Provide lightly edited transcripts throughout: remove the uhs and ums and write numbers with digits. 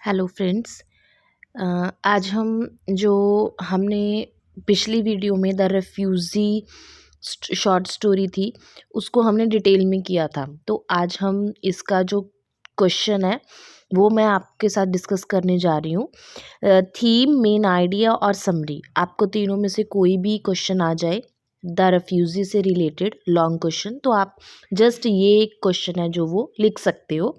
Hello friends. आज हम जो हमने पिछली वीडियो में द रेफ्यूज़ी शॉर्ट स्टोरी थी उसको हमने डिटेल में किया था। तो आज हम इसका जो क्वेश्चन है वो मैं आपके साथ डिस्कस करने जा रही हूँ। थीम, मेन आइडिया और समरी, आपको तीनों में से कोई भी क्वेश्चन आ जाए द रेफ्यूज़ी से रिलेटेड लॉन्ग क्वेश्चन, तो आप जस्ट ये एक क्वेश्चन है जो वो लिख सकते हो।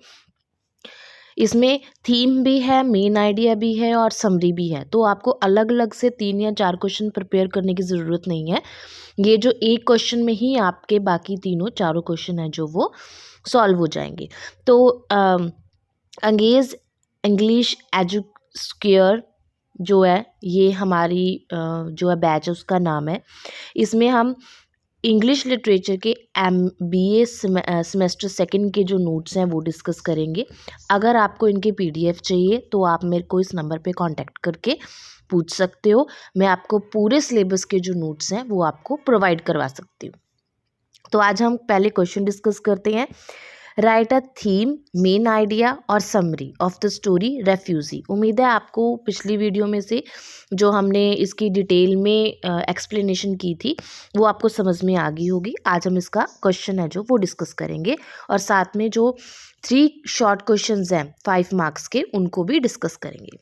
इसमें थीम भी है, मेन आइडिया भी है और समरी भी है। तो आपको अलग अलग से 3 या 4 क्वेश्चन प्रिपेयर करने की ज़रूरत नहीं है। ये जो एक क्वेश्चन में ही आपके बाकी तीनों चारों क्वेश्चन हैं जो वो सॉल्व हो जाएंगे। तो अंगेज इंग्लिश एजुकेयर जो है ये हमारी जो है बैच है उसका नाम है। इसमें हम इंग्लिश लिटरेचर के MBA सेमेस्टर सेकंड के जो नोट्स हैं वो डिस्कस करेंगे। अगर आपको इनके PDF चाहिए तो आप मेरे को इस नंबर पे कांटेक्ट करके पूछ सकते हो। मैं आपको पूरे सिलेबस के जो नोट्स हैं वो आपको प्रोवाइड करवा सकती हूँ। तो आज हम पहले क्वेश्चन डिस्कस करते हैं। Write a theme, main idea और summary of the story refugee. उम्मीद है आपको पिछली वीडियो में से जो हमने इसकी डिटेल में एक्सप्लेनेशन की थी वो आपको समझ में आ गई होगी। आज हम इसका क्वेश्चन है जो वो डिस्कस करेंगे और साथ में जो 3 शॉर्ट क्वेश्चंस हैं 5 मार्क्स के उनको भी डिस्कस करेंगे।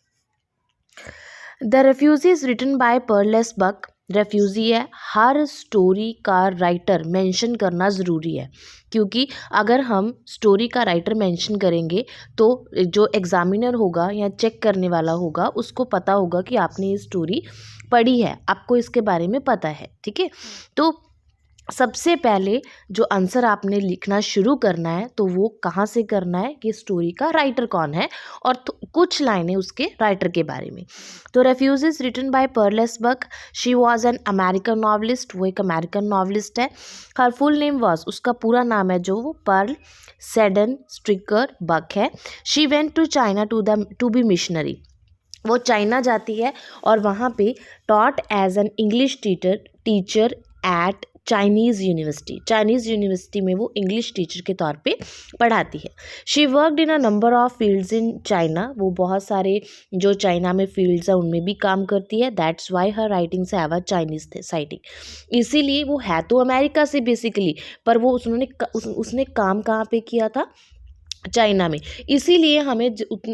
The refugee is written by Pearl S Buck. Refugee है, हर स्टोरी का राइटर मेंशन करना ज़रूरी है, क्योंकि अगर हम स्टोरी का राइटर मेंशन करेंगे तो जो एग्जामिनर होगा या चेक करने वाला होगा उसको पता होगा कि आपने ये स्टोरी पढ़ी है, आपको इसके बारे में पता है। ठीक है, तो सबसे पहले जो आंसर आपने लिखना शुरू करना है तो वो कहाँ से करना है कि स्टोरी का राइटर कौन है और कुछ लाइनें उसके राइटर के बारे में। तो refuge is written by Pearl S Buck. She was an American novelist, वो एक अमेरिकन नॉवलिस्ट है। हर फुल नेम वॉज, उसका पूरा नाम है जो वो पर्ल सेडन स्ट्रिकर बक है। She went to China to be missionary, वो चाइना जाती है और वहाँ पे taught as an English teacher at Chinese university में वो इंग्लिश टीचर के तौर पे पढ़ाती है। She worked in a number of fields in China, वो बहुत सारे जो चाइना में फील्ड्स हैं उनमें भी काम करती है। That's why her writings have a Chinese setting, इसीलिए वो है तो अमेरिका से बेसिकली, पर वो उसने काम कहाँ पे किया था, चाइना में। इसीलिए हमें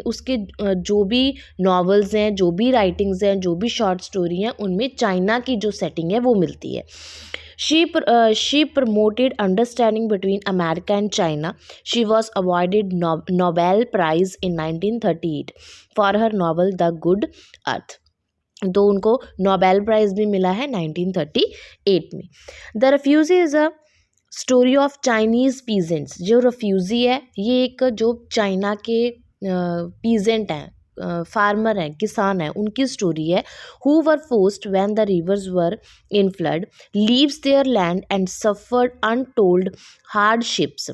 उसके जो भी नॉवेल्स हैं, जो भी राइटिंग्स हैं, जो भी शॉर्ट स्टोरी हैं उनमें चाइना की जो सेटिंग है वो मिलती है। She promoted understanding between America and China. She was awarded Nobel Prize in 1938 for her novel The Good Earth. तो उनको नोबेल प्राइज़ भी मिला है 1938 में। The refugee is a story of Chinese peasants. जो रेफ्यूजी है ये एक जो चाइना के पीजेंट हैं, फार्मर हैं, किसान हैं, उनकी स्टोरी है। Who were forced when the reverse were in flood, leaves there land and suffered untold hardships.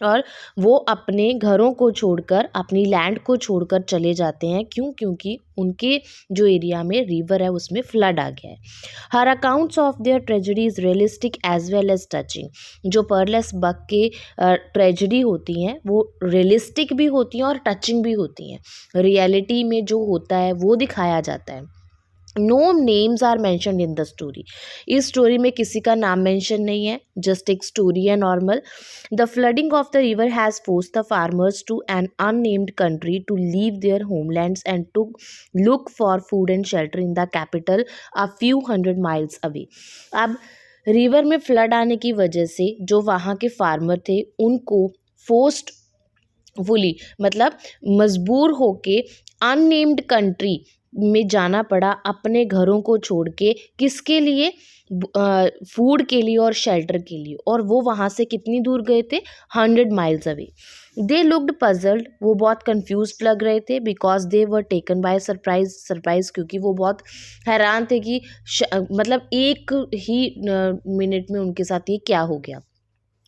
और वो अपने घरों को छोड़कर, अपनी लैंड को छोड़कर चले जाते हैं। क्यों? क्योंकि उनके जो एरिया में रिवर है उसमें फ्लड आ गया है। हर accounts of their tragedy is realistic as well as touching. जो पर्लेस बक के ट्रेजेडी होती हैं वो रियलिस्टिक भी होती हैं और टचिंग भी होती हैं। रियलिटी में जो होता है वो दिखाया जाता है। No names are mentioned in the story. इस स्टोरी में किसी का नाम मेंशन नहीं है, जस्ट एक स्टोरी है normal. The flooding of the river has forced the farmers to an unnamed country to leave their homelands and to look for food and shelter in the capital a few hundred miles away. अब river में flood आने की वजह से जो वहाँ के farmer थे उनको फोर्सफुली मतलब मजबूर होके अननेम्ड कंट्री में जाना पड़ा, अपने घरों को छोड़ के। किसके लिए? फूड के लिए और शेल्टर के लिए। और वो वहाँ से कितनी दूर गए थे? 100 miles away. They looked puzzled, वो बहुत कंफ्यूज लग रहे थे। Because they were taken by surprise, क्योंकि वो बहुत हैरान थे कि मतलब एक ही मिनट में उनके साथ ये क्या हो गया।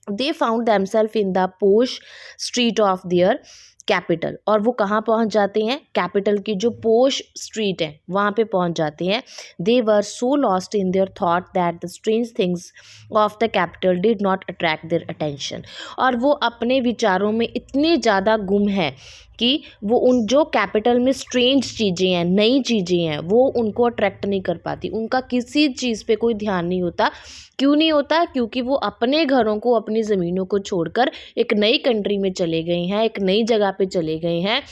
They found themselves in the पोश स्ट्रीट ऑफ देयर कैपिटल, और वो कहाँ पहुँच जाते हैं? कैपिटल की जो पोश स्ट्रीट है वहाँ पे पहुँच जाते हैं। They were so lost in their thought that the strange things of the capital did not attract their attention. और वो अपने विचारों में इतने ज़्यादा गुम हैं कि वो उन जो कैपिटल में स्ट्रेंज चीज़ें हैं, नई चीज़ें हैं, वो उनको अट्रैक्ट नहीं कर पाती। उनका किसी चीज़ पे कोई ध्यान नहीं होता। क्यों नहीं होता? क्योंकि वो अपने घरों को, अपनी ज़मीनों को छोड़कर एक नई कंट्री में चले गए हैं, एक नई जगह पे चले गए हैं,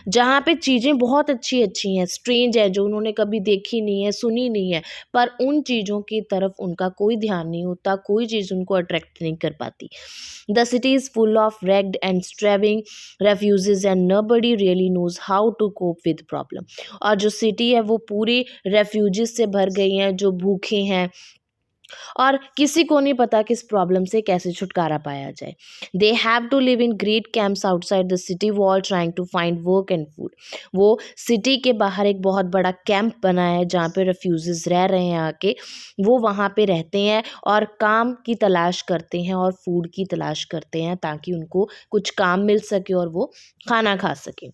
जहाँ पे चीज़ें बहुत अच्छी-अच्छी हैं, स्ट्रेंज है, जो उन्होंने कभी देखी नहीं है, सुनी नहीं है, पर उन चीज़ों की तरफ उनका कोई ध्यान नहीं होता, कोई चीज़ उनको अट्रैक्ट नहीं कर पाती। The city is full of wrecked and starving refugees and nobody really knows how to cope with problem. और जो सिटी है वो पूरी रेफ्यूजीज से भर गई हैं, जो भूखे हैं, और किसी को नहीं पता कि इस प्रॉब्लम से कैसे छुटकारा पाया जाए। They have to live in great camps outside the city wall trying to find work and food. वो सिटी के बाहर एक बहुत बड़ा कैंप बना है जहाँ पे रेफ्यूजीज रह रहे हैं आके, वो वहाँ पे रहते हैं और काम की तलाश करते हैं और फूड की तलाश करते हैं ताकि उनको कुछ काम मिल सके और वो खाना खा सकें।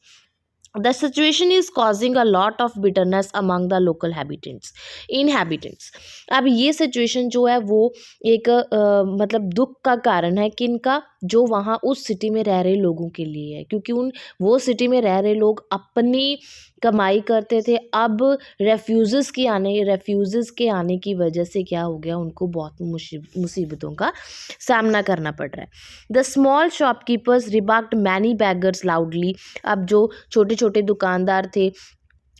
The situation is causing a lot of bitterness among the local inhabitants. अब ये सिचुएशन जो है वो एक मतलब दुख का कारण है किनका? जो वहाँ उस सिटी में रह रहे लोगों के लिए है, क्योंकि वो सिटी में रह रहे लोग अपनी कमाई करते थे। अब रेफ्यूज़िज़ के आने की वजह से क्या हो गया, उनको बहुत मुसीबतों का सामना करना पड़ रहा है। The small shopkeepers rebuked many beggars loudly. अब जो छोटे छोटे दुकानदार थे,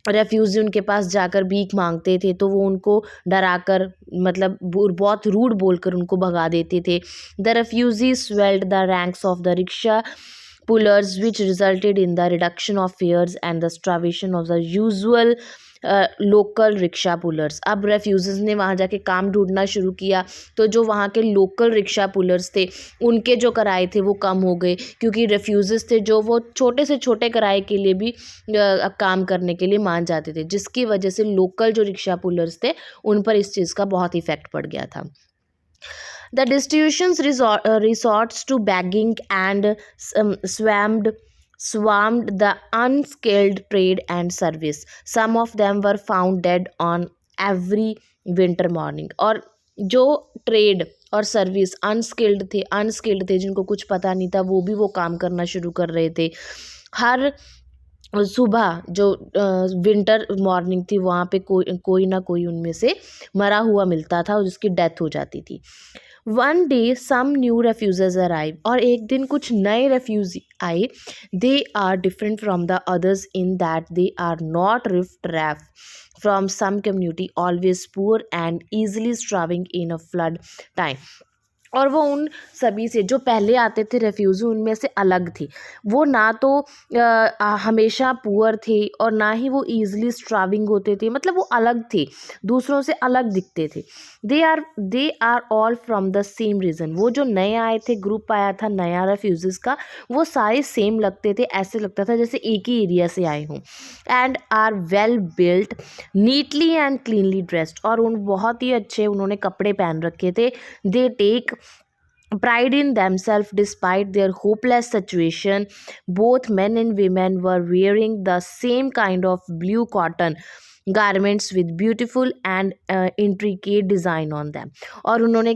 रेफ्यूजी उनके पास जाकर भीख मांगते थे तो वो उनको डराकर, मतलब बहुत रूड बोलकर उनको भगा देते थे। The refugee swelled the ranks of the rickshaw pullers, which resulted in the reduction of fares and the starvation of the usual local rickshaw pullers. अब रेफ्यूज़ीज़ ने वहाँ जाके काम ढूंढना शुरू किया, तो जो वहाँ के लोकल रिक्शा पुलर्स थे उनके जो किराए थे वो कम हो गए, क्योंकि रेफ्यूज़ीज़ थे जो वो छोटे से छोटे किराए के लिए भी काम करने के लिए मान जाते थे, जिसकी वजह से लोकल जो रिक्शा पुलर्स थे उन पर इस चीज़ का बहुत इफ़ेक्ट पड़ गया था। The destitutions resorts to begging and swarmed the unskilled trade and service. Some of them were found dead on every winter morning. और जो ट्रेड और सर्विस अनस्किल्ड थे जिनको कुछ पता नहीं था, वो भी वो काम करना शुरू कर रहे थे। हर सुबह जो विंटर मॉर्निंग थी वहाँ पे कोई ना कोई उनमें से मरा हुआ मिलता था और जिसकी डेथ हो जाती थी। One day some new refugees arrive. और एक दिन कुछ नए रेफ्यूजी आए। They are different from the others in that they are not rift from some community always poor and easily starving in a flood time. और वो उन सभी से जो पहले आते थे रेफ्यूज़ी उनमें से अलग थी। वो ना तो हमेशा पुअर थे और ना ही वो ईज़िली स्ट्राविंग होते थे, मतलब वो अलग थे, दूसरों से अलग दिखते थे। They are all from the same region. वो जो नए आए थे, ग्रुप आया था नया रेफ्यूज़ीज़ का, वो सारे सेम लगते थे, ऐसे लगता था जैसे एक ही एरिया से आए हों। And are well built, neatly and cleanly dressed. और उन बहुत ही अच्छे उन्होंने कपड़े पहन रखे थे। They take pride in themselves despite their hopeless situation. Both men and women were wearing the same kind of blue cotton garments with beautiful and intricate design on them. और उन्होंने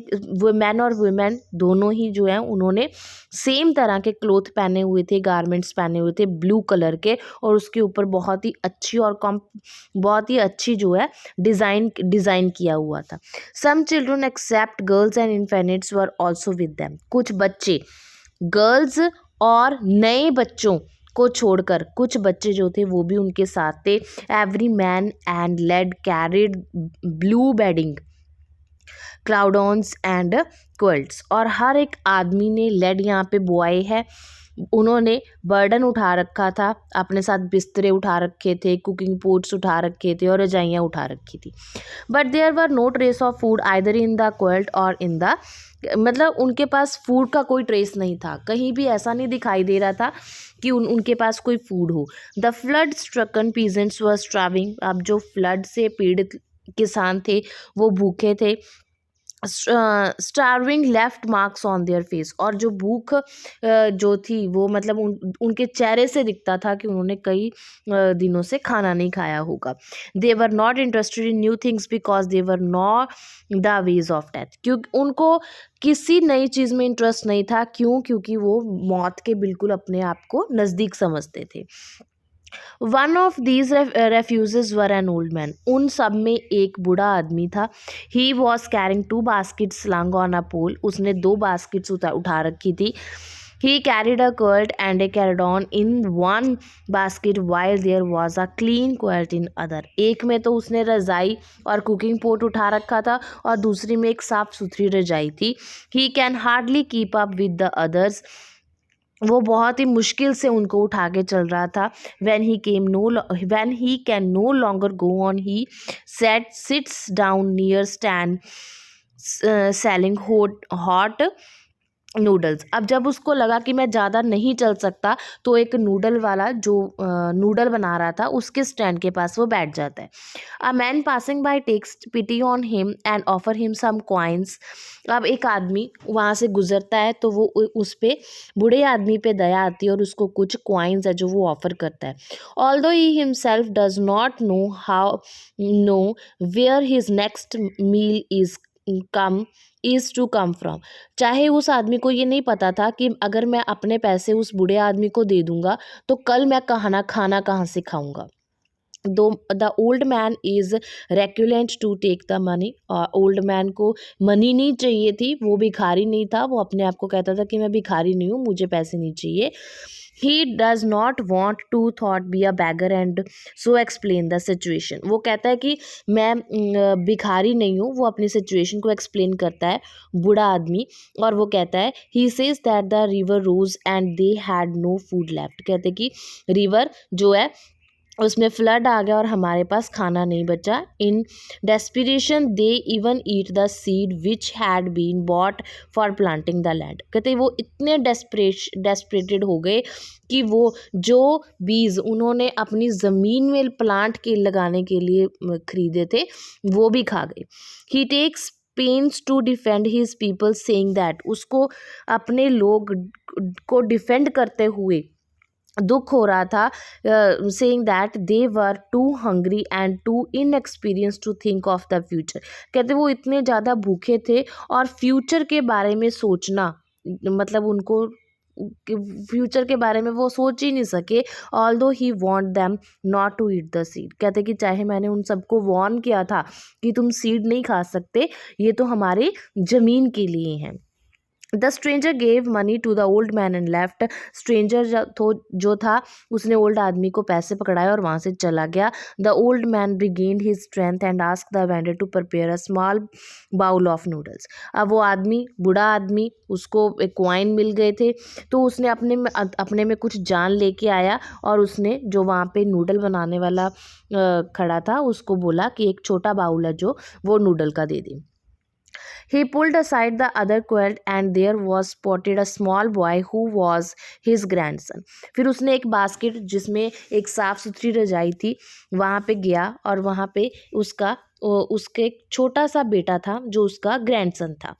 मैन और वुमेन दोनों ही जो है उन्होंने same तरह के cloth पहने हुए थे, गारमेंट्स पहने हुए थे ब्लू कलर के, और उसके ऊपर बहुत ही अच्छी और बहुत ही अच्छी जो है डिज़ाइन किया हुआ था। Some children except girls and infants were also with them. कुछ बच्चे, गर्ल्स और नए बच्चों को छोड़कर कुछ बच्चे जो थे वो भी उनके साथ थे। Every man and lad carried blue bedding क्लाउडॉन्स एंड क्विल्ट्स। और हर एक आदमी ने, लेड यहाँ पे बॉय है, उन्होंने बर्डन उठा रखा था, अपने साथ बिस्तरे उठा रखे थे, कुकिंग पोट्स उठा रखे थे और रजाइयाँ उठा रखी थी। But there were no trace of food either in the quilt or in the, मतलब उनके पास फूड का कोई ट्रेस नहीं था, कहीं भी ऐसा नहीं दिखाई दे रहा था कि उनके पास कोई फूड हो। The flood stricken peasants were starving. अब जो फ्लड से पीड़ित किसान थे वो भूखे थे। Starving left marks on their face, और जो भूख जो थी वो मतलब उनके चेहरे से दिखता था कि उन्होंने कई दिनों से खाना नहीं खाया होगा. They were not interested in new things because they were not the ways of death, क्योंकि उनको किसी नई चीज़ में इंटरेस्ट नहीं था. क्यों? क्योंकि वो मौत के बिल्कुल अपने आप को नज़दीक समझते थे. One of these refugees were an old man. उन सब में एक बूढ़ा आदमी था. He was carrying 2 baskets slung on a pole. उसने 2 baskets उठा रखी थी. He carried a quilt and a carridon in one basket while there was a clean quilt in other. एक में तो उसने रजाई और कुकिंग पोट उठा रखा था और दूसरी में एक साफ सुथरी रजाई थी. He can hardly keep up with the others. वो बहुत ही मुश्किल से उनको उठा के चल रहा था. when he can no longer go on, he sits down near stand selling hot noodles. अब जब उसको लगा कि मैं ज़्यादा नहीं चल सकता, तो एक नूडल वाला जो नूडल बना रहा था उसके स्टैंड के पास वो बैठ जाता है. A man passing by takes pity on him and offer him some coins. अब एक आदमी वहाँ से गुजरता है तो वो उस पे बूढ़े आदमी पे दया आती है और उसको कुछ कॉइन्स है जो वो ऑफर करता है. Although he himself does not know where his next meal is to come from. चाहे उस आदमी को ये नहीं पता था कि अगर मैं अपने पैसे उस बूढ़े आदमी को दे दूंगा तो कल मैं खाना कहाँ से खाऊंगा. Though the old man is reluctant to take the money. Old man को मनी नहीं चाहिए थी. वो भिखारी नहीं था. वो अपने आप को कहता था कि मैं भिखारी नहीं हूँ, मुझे पैसे नहीं चाहिए. He does not want to thought be a beggar and so explain the situation. वो कहता है कि मैं भिखारी नहीं हूँ. वो अपनी सिचुएशन को एक्सप्लेन करता है बूढ़ा आदमी. और वो कहता है he says that the river rose and they had no food left. कहते कि रिवर जो है उसमें फ्लड आ गया और हमारे पास खाना नहीं बचा. In desperation they even eat the seed which had been bought for planting the land. कहते वो इतने डेस्परेटेड हो गए कि वो जो बीज उन्होंने अपनी ज़मीन में प्लांट के लगाने के लिए खरीदे थे वो भी खा गए. He takes pains to defend his people saying that. उसको अपने लोग को डिफेंड करते हुए दुख हो रहा था, saying that they were too hungry and too inexperience to think of the future. कहते वो इतने ज़्यादा भूखे थे और फ्यूचर के बारे में सोचना मतलब उनको फ्यूचर के बारे में वो सोच ही नहीं सके. Although he want them not to eat the seed. कहते कि चाहे मैंने उन सबको वॉर्न किया था कि तुम सीड नहीं खा सकते, ये तो हमारे ज़मीन के लिए हैं. The stranger gave money to the old man and left. Stranger जो था उसने ओल्ड आदमी को पैसे पकड़ाए और वहाँ से चला गया. The old man regained his strength and ask the vendor to prepare a small bowl of noodles. अब वो आदमी बूढ़ा आदमी उसको एक कॉइन मिल गए थे तो उसने अपने में कुछ जान लेके आया और उसने जो वहाँ पे नूडल बनाने वाला खड़ा था उसको बोला कि एक छोटा बाउल है जो वो नूडल का दे दे. He pulled aside the other quilt and there was spotted a small boy who was his grandson. फिर उसने एक बास्केट जिसमें एक साफ सुथरी रजाई थी वहाँ पे गया और वहाँ पे उसके एक छोटा सा बेटा था जो उसका ग्रैंडसन था.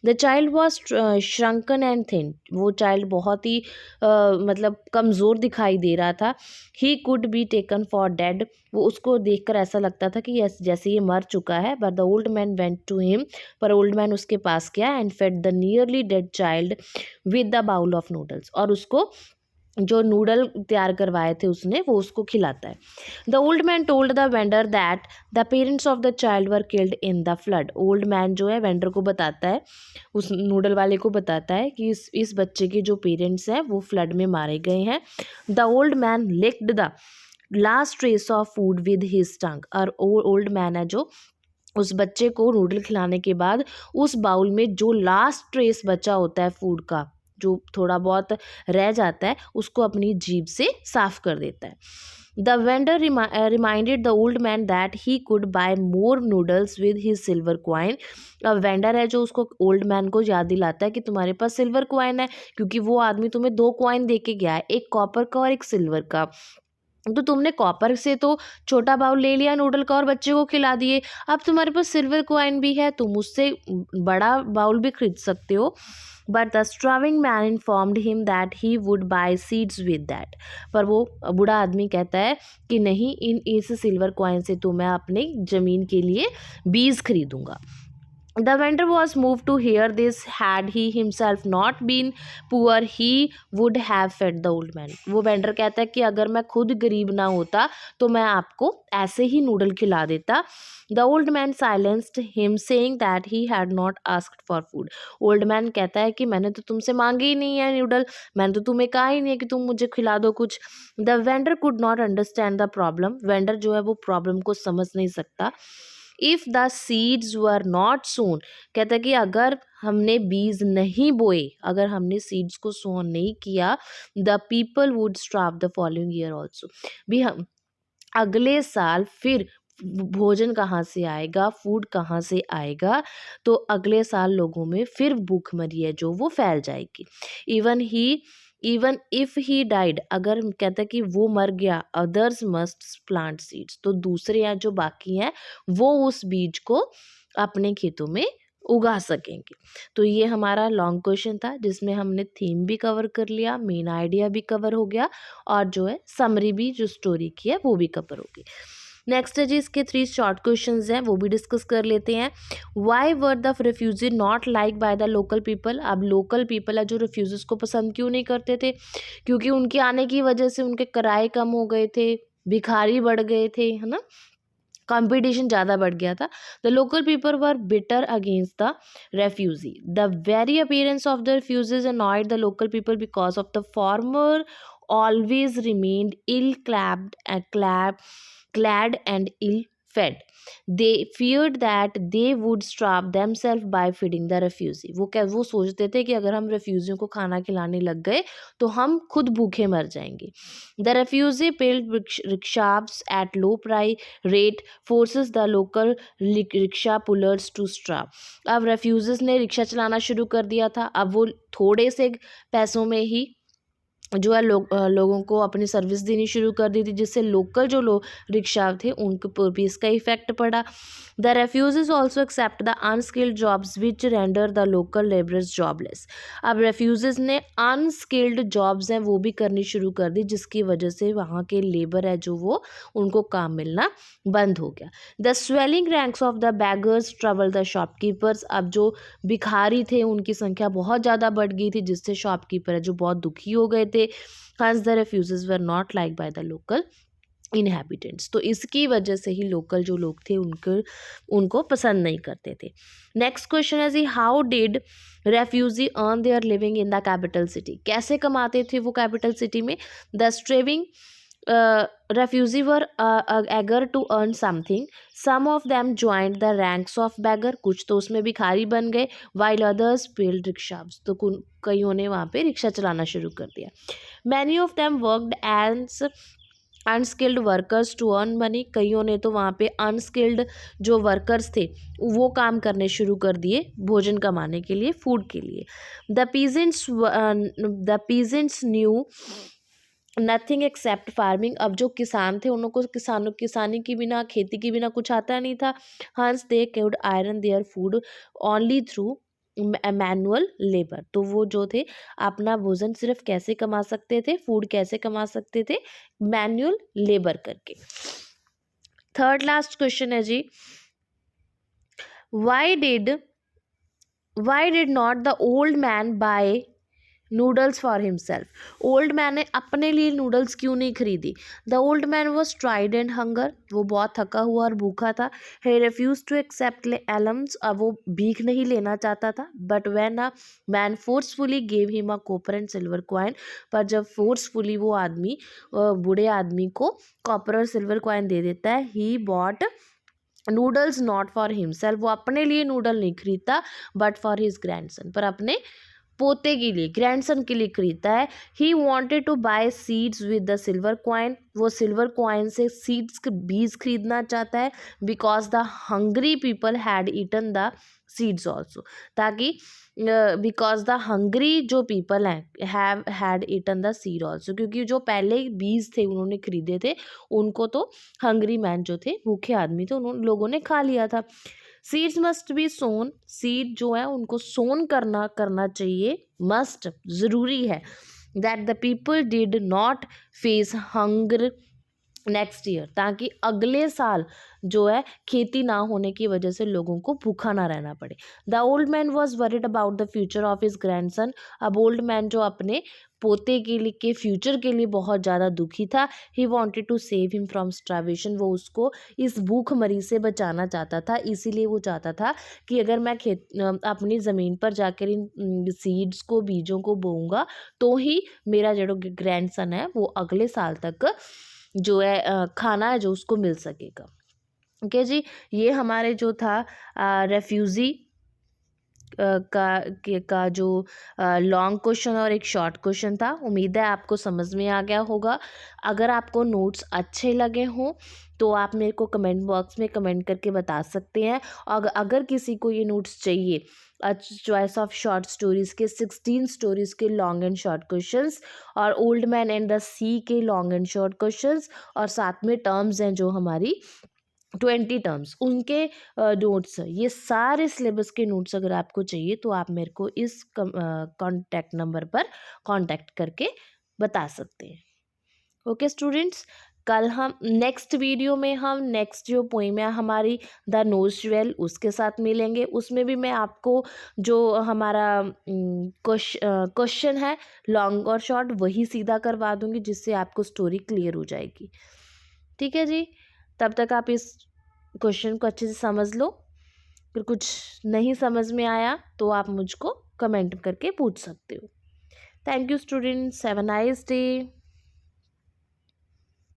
The child was shrunken and thin. वो चाइल्ड बहुत ही मतलब कमज़ोर दिखाई दे रहा था. He could be taken for dead. वो उसको देखकर ऐसा लगता था कि जैसे ये मर चुका है. But the old man went to him. पर ओल्ड मैन उसके पास गया and fed the nearly dead child with the bowl of noodles. और उसको जो नूडल तैयार करवाए थे उसने वो उसको खिलाता है. The old man told the vendor that the parents of the child were killed in the flood. Old man जो है वेंडर को बताता है, उस नूडल वाले को बताता है कि इस बच्चे के जो पेरेंट्स हैं वो फ्लड में मारे गए हैं. The old man licked the last trace of food with his टंग. और ओल्ड मैन है जो उस बच्चे को नूडल खिलाने के बाद उस बाउल में जो लास्ट ट्रेस बचा होता है फूड का, जो थोड़ा बहुत रह जाता है, उसको अपनी जीभ से साफ कर देता है. The vendor reminded the old man that he could bye more noodles with his silver coin. अब वेंडर है जो उसको ओल्ड मैन को याद दिलाता है कि तुम्हारे पास सिल्वर क्वाइन है, क्योंकि वो आदमी तुम्हें 2 क्वाइन दे के गया है, एक कॉपर का और एक सिल्वर का. तो तुमने कॉपर से तो छोटा बाउल ले लिया नूडल का और बच्चे को खिला दिए, अब तुम्हारे पास सिल्वर कॉइन भी है, तुम उससे बड़ा बाउल भी खरीद सकते हो। But the starving man informed him that he would buy seeds with that. पर वो बूढ़ा आदमी कहता है कि नहीं, इस सिल्वर कॉइन से तो मैं अपने ज़मीन के लिए बीज खरीदूंगा। The vendor was moved to hear this. Had he himself not been poor, he would have fed the old man. वो वेंडर कहता है कि अगर मैं खुद गरीब ना होता तो मैं आपको ऐसे ही नूडल खिला देता। The old man silenced him, saying that he had not asked for food. Old man कहता है कि मैंने तो तुमसे मांगे ही नहीं है नूडल, मैंने तो तुम्हें कहा ही नहीं है कि तुम मुझे खिला दो कुछ। The vendor could not understand the problem. Vendor जो है वो प्रॉब्लम को समझ नहीं सकता। If the seeds were not sown, कहता है कि अगर हमने बीज नहीं बोए, अगर हमने सीड्स को सोन नहीं किया, the people would starve the following year also. भी हम अगले साल फिर भोजन कहाँ से आएगा, फूड कहाँ से आएगा, तो अगले साल लोगों में फिर भूखमरी है जो वो फैल जाएगी। इवन इफ ही डाइड, अगर कहता है कि वो मर गया, अदर्स मस्ट प्लांट सीड्स, तो दूसरे यहाँ जो बाकी हैं वो उस बीज को अपने खेतों में उगा सकेंगे। तो ये हमारा लॉन्ग क्वेश्चन था जिसमें हमने थीम भी कवर कर लिया, मेन आइडिया भी कवर हो गया और जो है समरी भी जो स्टोरी की है वो भी कवर हो गई। नेक्स्ट है जी इसके 3 शॉर्ट क्वेश्चंस हैं, वो भी डिस्कस कर लेते हैं। Why were the refugee not like by the local people. अब लोकल पीपल है जो रेफ्यूजीज को पसंद क्यों नहीं करते थे, क्योंकि उनके आने की वजह से उनके किराए कम हो गए थे, भिखारी बढ़ गए थे, है ना, कंपटीशन ज़्यादा बढ़ गया था। The local people were bitter against the refugee. The very appearance of the refugees annoyed the local people because of the former always remained clad and ill fed. They feared that they would starve themselves by feeding the refugee. वो सोचते थे कि अगर हम रेफ्यूजियों को खाना खिलाने लग गए तो हम खुद भूखे मर जाएंगे। The refugee built rickshaws at low price rate forces the local rickshaw pullers to starve. अब रेफ्यूजीज ने रिक्शा चलाना शुरू कर दिया था। अब वो थोड़े से पैसों में ही जो है लोगों को अपनी सर्विस देनी शुरू कर दी थी, जिससे लोकल जो लोग रिक्शा थे उनके ऊपर भी इसका इफेक्ट पड़ा। The refugees also accept the unskilled jobs which render the local labourers jobless. अब रेफ्यूजीज ने अनस्किल्ड जॉब्स हैं वो भी करनी शुरू कर दी, जिसकी वजह से वहाँ के लेबर है जो वो उनको काम मिलना बंद हो गया। The swelling ranks of the beggars trouble the shopkeepers. अब जो भिखारी थे उनकी संख्या बहुत ज़्यादा बढ़ गई थी, जिससे शॉपकीपर है जो बहुत दुखी हो गए थे। Hence the refugees were not liked by the local inhabitants. तो इसकी वजह से ही लोकल जो लोग थे उनको पसंद नहीं करते थे। नेक्स्ट क्वेश्चन है जी, how did refugee earn their living in the capital city. कैसे कमाते थे वो कैपिटल सिटी में। The starving refugee were eager to earn something. Some of them joined the ranks of beggar. कुछ तो उसमें भिखारी बन गए। While others built rickshaws. तो कईयों ने वहाँ पे रिक्शा चलाना शुरू कर दिया। Many of them worked as unskilled workers to earn money. कईयों ने तो वहाँ पे अनस्किल्ड जो वर्कर्स थे वो काम करने शुरू कर दिए भोजन कमाने के लिए, फूड के लिए। The peasants knew nothing accept farming. अब जो किसान थे उनको किसानी के बिना, खेती के बिना कुछ आता नहीं था। हंस they could iron their food only through manual labour. तो वो जो थे अपना भोजन सिर्फ कैसे कमा सकते थे, फूड कैसे कमा सकते थे, मैनुअल लेबर करके। थर्ड लास्ट क्वेश्चन है जी, why did not the old man buy noodles for himself. Old man ने अपने लिए नूडल्स क्यों नहीं खरीदी। The old man was tired and hunger. वो बहुत थका हुआ और भूखा था। He refuse to accept alms. अब वो भीख नहीं लेना चाहता था। But when a man forcefully gave him a copper and silver coin. पर जब फोर्सफुली वो आदमी बूढ़े आदमी को कॉपर और सिल्वर कॉइन दे देता है, he bought noodles not for himself. वो अपने लिए नूडल नहीं खरीदता बट फॉर हिज ग्रैंडसन, पर अपने पोते के लिए, ग्रैंडसन के लिए खरीदता है। He wanted to buy seeds with the silver coin, वो सिल्वर कॉइन से सीड्स के बीज खरीदना चाहता है। Because the hungry people had eaten the seeds also, ताकि बिकॉज द हंग्री जो पीपल हैं have had eaten the seed also, क्योंकि जो पहले बीज थे उन्होंने खरीदे थे, उनको तो हंग्री मैन जो थे, भूखे आदमी थे, उन लोगों ने खा लिया था। Seeds must be sown, seed जो है उनको सोन करना चाहिए, मस्ट ज़रूरी है। That the people did not face hunger next year, ताकि अगले साल जो है खेती ना होने की वजह से लोगों को भूखा ना रहना पड़े। The old man was worried about the future of his grandson, अब ओल्ड मैन जो अपने पोते के फ्यूचर के लिए बहुत ज़्यादा दुखी था। He wanted to save him from starvation, वो उसको इस भूखमरी से बचाना चाहता था। इसीलिए वो चाहता था कि अगर मैं अपनी ज़मीन पर जाकर इन सीड्स को, बीजों को बोऊंगा, तो ही मेरा जो ग्रैंडसन है वो अगले साल तक जो है खाना है जो उसको मिल सकेगा। ओके जी, ये हमारे जो था रेफ्यूज़ी का जो लॉन्ग क्वेश्चन और एक शॉर्ट क्वेश्चन था। उम्मीद है आपको समझ में आ गया होगा। अगर आपको नोट्स अच्छे लगे हों तो आप मेरे को कमेंट बॉक्स में कमेंट करके बता सकते हैं। और अगर किसी को ये नोट्स चाहिए चॉइस ऑफ शॉर्ट स्टोरीज़ के 16 स्टोरीज़ के लॉन्ग एंड शॉर्ट क्वेश्चंस, और ओल्ड मैन एंड द सी के लॉन्ग एंड शॉर्ट क्वेश्चंस, और साथ में टर्म्स हैं जो हमारी 20 टर्म्स, उनके नोट्स, ये सारे सिलेबस के नोट्स अगर आपको चाहिए तो आप मेरे को इस कॉन्टैक्ट नंबर पर कांटेक्ट करके बता सकते हैं। ओके स्टूडेंट्स, कल हम नेक्स्ट वीडियो में हम नेक्स्ट जो पोइम है हमारी द नोज ज्वेल, उसके साथ मिलेंगे। उसमें भी मैं आपको जो हमारा क्वेश्चन है लॉन्ग और शॉर्ट वही सीधा करवा दूंगी, जिससे आपको स्टोरी क्लियर हो जाएगी। ठीक है जी, तब तक आप इस क्वेश्चन को अच्छे से समझ लो। फिर कुछ नहीं समझ में आया तो आप मुझको कमेंट करके पूछ सकते हो। Thank you students, have a nice day.